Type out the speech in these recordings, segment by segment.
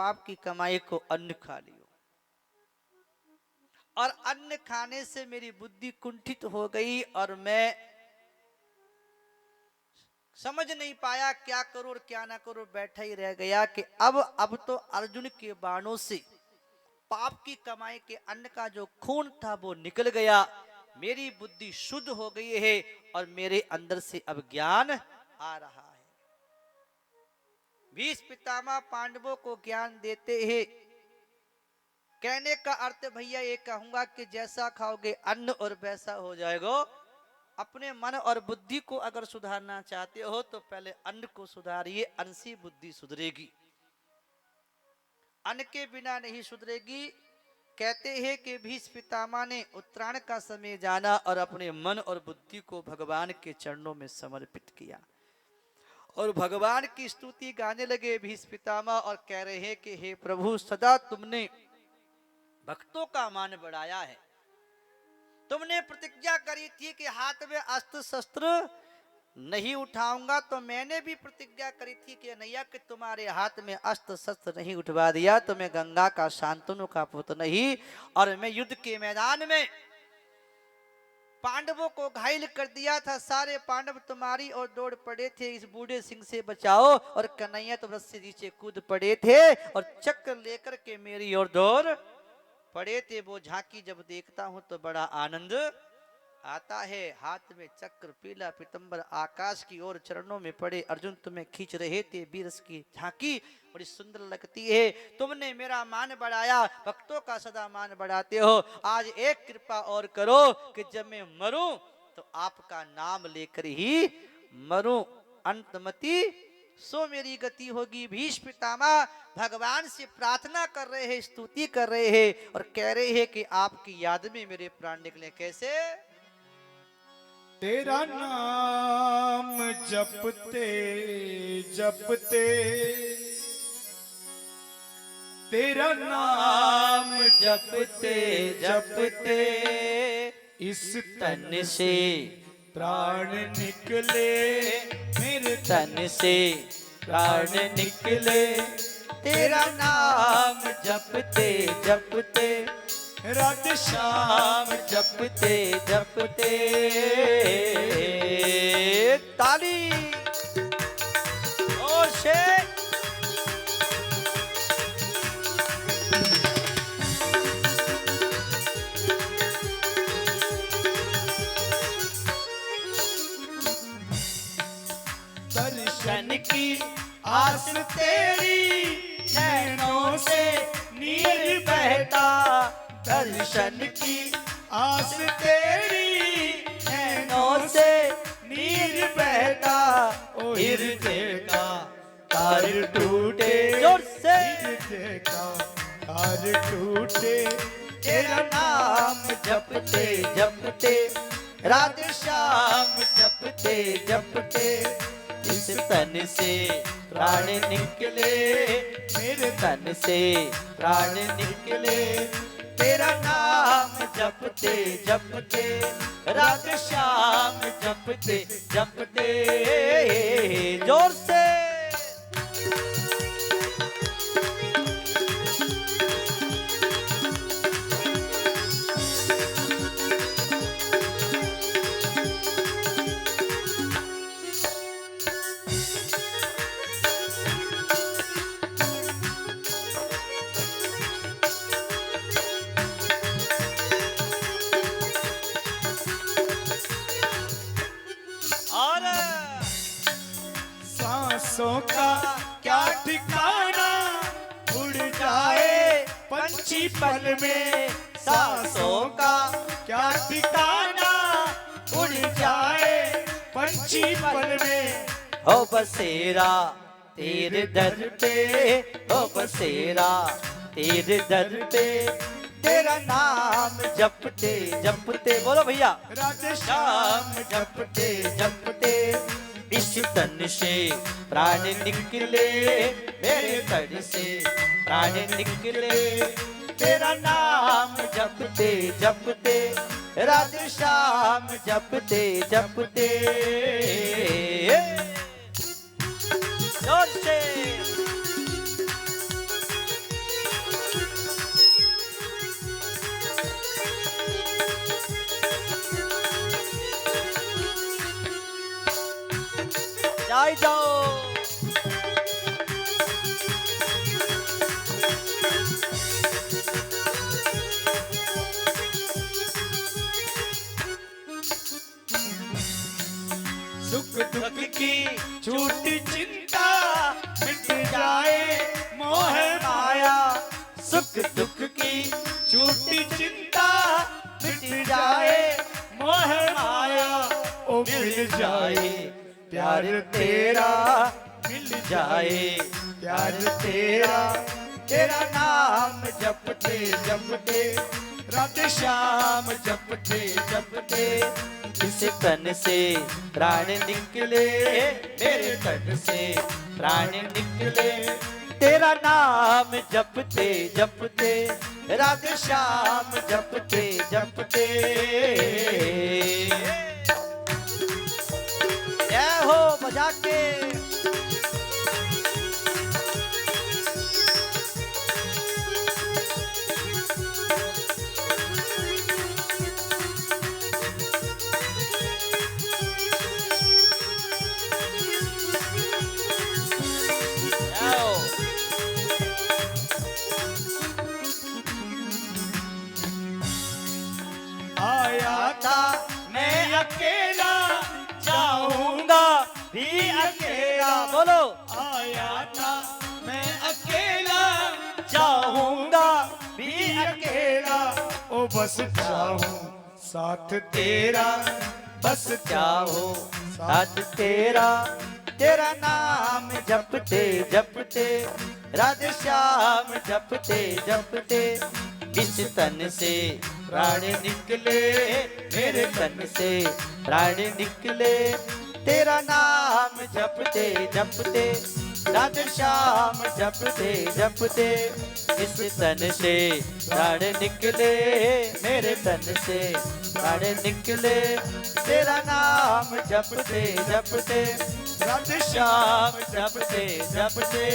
पाप की कमाई को अन्न खा लियो, और अन्न खाने से मेरी बुद्धि कुंठित हो गई और मैं समझ नहीं पाया क्या करूं और क्या ना करूं, बैठा ही रह गया कि अब तो अर्जुन के बाणों से पाप की कमाई के अन्न का जो खून था वो निकल गया, मेरी बुद्धि शुद्ध हो गई है और मेरे अंदर से अब ज्ञान आ रहा है। भीष्म पितामह पांडवों को ज्ञान देते हैं। कहने का अर्थ भैया ये कहूंगा कि जैसा खाओगे अन्न और वैसा हो जाएगा। अपने मन और बुद्धि को अगर सुधारना चाहते हो तो पहले अन्न को सुधारिए, अन्न से बुद्धि सुधरेगी, अन्न के बिना नहीं सुधरेगी। कहते हैं कि भीष्म पितामह ने उत्तरायण का समय जाना और अपने मन और बुद्धि को भगवान के चरणों में समर्पित किया और भगवान की स्तुति गाने लगे भीष्म पितामह और कह रहे हैं कि हे प्रभु, सदा तुमने भक्तों का मान बढ़ाया है। तुमने प्रतिज्ञा करी थी कि हाथ में अस्त्र शस्त्र नहीं उठाऊंगा, तो मैंने भी प्रतिज्ञा करी थी कि नैया कि तुम्हारे हाथ में अस्त्र शस्त्र नहीं उठवा दिया तो मैं गंगा का शांतनु का पुत्र नहीं, और मैं युद्ध के मैदान में पांडवों को घायल कर दिया था। सारे पांडव तुम्हारी ओर दौड़ पड़े थे, इस बूढ़े सिंह से बचाओ, और कन्हैया तो रस्सी से नीचे कूद पड़े थे और चक्र लेकर के मेरी ओर दौड़ पड़े थे। वो झांकी जब देखता हूं तो बड़ा आनंद आता है। हाथ में चक्र, पीला पीतंबर, आकाश की ओर चरणों में पड़े अर्जुन तुम्हें खींच रहे थे। बीरस की झांकी बड़ी सुंदर लगती है। तुमने मेरा मान बढ़ाया, भक्तों का सदा मान बढ़ाते हो। आज एक कृपा और करो कि जब मैं मरूं तो आपका नाम लेकर ही मरूं, अंतमति सो मेरी गति होगी। भीष्म पितामह भगवान से प्रार्थना कर रहे हैं, स्तुति कर रहे हैं और कह रहे हैं कि आपकी याद में मेरे प्राण निकले। कैसे? तेरा नाम जपते जपते, तेरा नाम जपते जपते इस तन से प्राण निकले, मेरे तन से प्राण निकले। तेरा नाम जपते जपते राधे श्याम शाम जपते जपते। ताली ओ शेख। दर्शन की आस तेरी नैनों से नीर बहता, दर्शन की आस तेरी नैनों से नीर बहता, ओ हृदय का तार टूटे। जोर से हृदय का तार टूटे। तेरा नाम जपते जपते, राधे श्याम जपते जपते, इस तन से प्राण निकले, मेरे तन से प्राण निकले। तेरा नाम जपते जपते, राधे श्याम जपते जपते। जोर से सांसों का क्या ठिकाना, उड़ जाए पंछी पल में। सांसों का क्या ठिकाना, उड़ जाए पंछी पल में। हो बसेरा तेरे दर पे, हो बसेरा तेरे दर पे, तेरा नाम जपते जपते। बोलो भैया। राधे श्याम जपते जपते, इस तन से प्राण निकले, मेरे तन से प्राण निकले। तेरा नाम जपते जपते, राधे श्याम जपते जपते। जोर से आई जाओ। सुख दुख की छूटी चिंता मिट जाए मोह माया। सुख दुख की छूटी चिंता मिट जाए मोह माया। ओ मिल जाए प्यार तेरा, मिल जाए प्यार तेरा। तेरा नाम जपते जपते राधे श्याम जपते जपते इस तन से प्राण निकले, मेरे तन से प्राण निकले। तेरा नाम जपते जपते राधे श्याम जपते जपते। जय हो बजा के। आया था मैं अकेला, जाऊंगा भी अकेला। बोलो। आया था मैं अकेला, जाऊंगा भी अकेला। ओ बस चाहूं साथ तेरा, बस चाहो साथ तेरा। तेरा नाम जपते जपते राधे श्याम जपते जपते। इस तन से प्राण निकले, मेरे तन से प्राण निकले। तेरा नाम जपते जपते राधे श्याम जपते जपते। इस तन से प्राण निकले, मेरे तन से प्राण निकले। तेरा नाम जपते जपते राधे श्याम जपते जपते।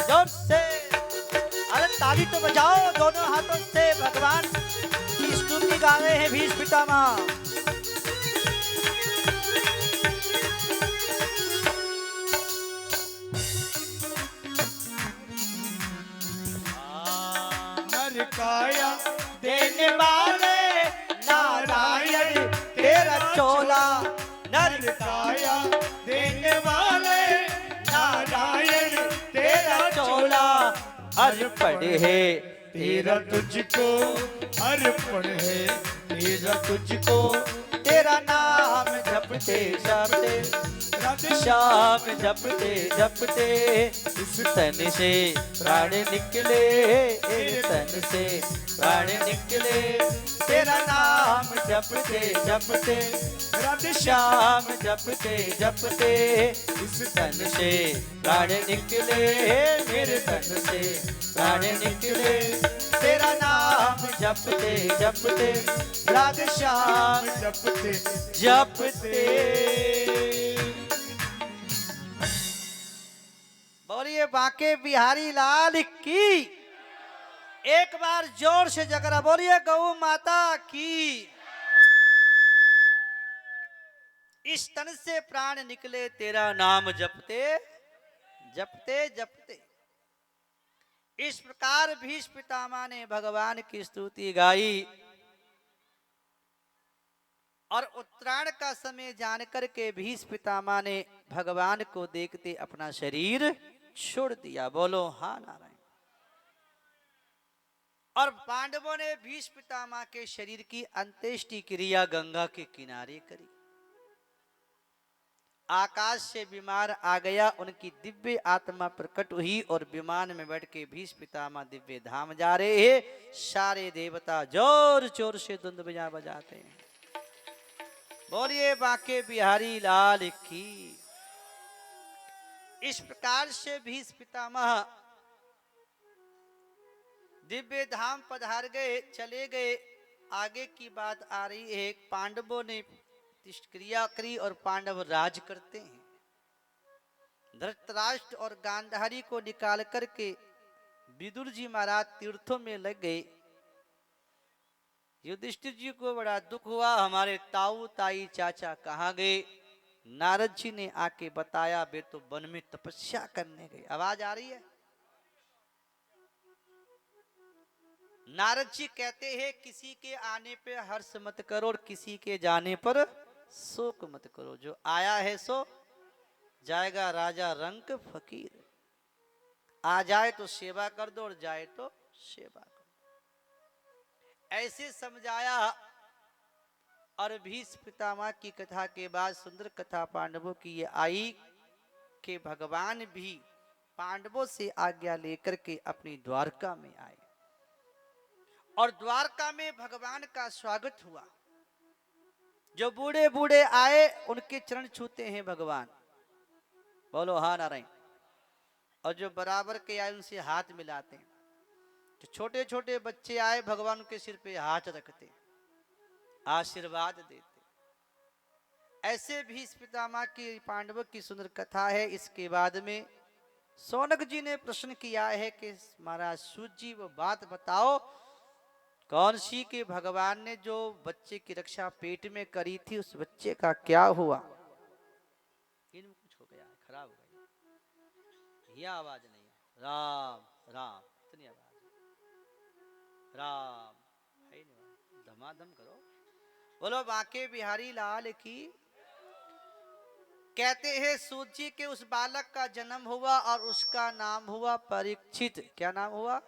जोर से अरे ताली तो बजाओ दोनों हाथों से। भगवान की स्तुति गा रहे हैं भीष्म पितामह। नर काया देने वाले नारायण तेरा चोला नर काया देने वाले नारायण तेरा चोला अर्पण है तेरा तुझको, अर्पण है तेरा तुझको। तेरा नाम जपते जपते राधे श्याम जपते जपते। इस तन से प्राण निकले, इस तन से प्राण निकले। तेरा नाम जपते जपते राधे श्याम जपते जपते। इस तन से प्राण निकले, मेरे तन से प्राण निकले। तेरा नाम जपते जपते राधे श्याम जपते जपते। बोलिए बांके बिहारी लाल की। एक बार जोर से जगरा बोलिए गौ माता की। इस तन से प्राण निकले, तेरा नाम जपते जपते जपते। इस प्रकार भीष्म पितामह ने भगवान की स्तुति गाई। और उत्तरायण का समय जानकर के भीष्म पितामह ने भगवान को देखते अपना शरीर छोड़ दिया। बोलो हाँ नारायण। और पांडवों ने भीष्म पितामह के शरीर की अंत्येष्टि क्रिया गंगा के किनारे करी। आकाश से विमान आ गया, उनकी दिव्य आत्मा प्रकट हुई और विमान में बैठ के भीष्म पितामह दिव्य धाम जा रहे हैं। सारे देवता जोर जोर से धुंध बजाते हैं। बोलिए बांके बिहारी लाल की। इस प्रकार से भीष्म पितामह दिव्य धाम पधार गए, चले गए। आगे की बात आ रही है, पांडवों ने क्रिया करी और पांडव राज करते हैं। धृतराष्ट्र और गांधारी को निकाल करके विदुर जी महाराज तीर्थों में लग गए। युधिष्ठिर जी को बड़ा दुख हुआ, हमारे ताऊ ताई चाचा कहाँ गए। नारद जी ने आके बताया वे तो वन में तपस्या करने गए। आवाज आ रही है? नारद जी कहते हैं किसी के आने पे हर्ष मत करो और किसी के जाने पर शोक मत करो। जो आया है सो जाएगा, राजा रंक फकीर। आ जाए तो सेवा कर दो और जाए तो सेवा कर दो। ऐसे समझाया। और भीष्म पितामह की कथा के बाद सुंदर कथा पांडवों की ये आई कि भगवान भी पांडवों से आज्ञा लेकर के अपनी द्वारका में आए और द्वारका में भगवान का स्वागत हुआ। जो बूढ़े बूढ़े आए उनके चरण छूते हैं भगवान, बोलो हाँ नारायण। और जो बराबर के आए उनसे हाथ मिलाते हैं। जो छोटे छोटे बच्चे आए भगवान के सिर पे हाथ रखते, आशीर्वाद देते। ऐसे भी इस पितामह की पांडवों की सुंदर कथा है। इसके बाद में शौनक जी ने प्रश्न किया है कि महाराज सूत जी वो बात बताओ कौन सी कि भगवान ने जो बच्चे की रक्षा पेट में करी थी उस बच्चे का क्या हुआ? इनमें कुछ हो गया है, खराब हो गया। यह आवाज नहीं है। राम राम इतनी आवाज राम है नहीं, धमाधम करो। बोलो बांके बिहारी लाल की। कहते हैं सूत जी के उस बालक का जन्म हुआ और उसका नाम हुआ परीक्षित। क्या नाम हुआ?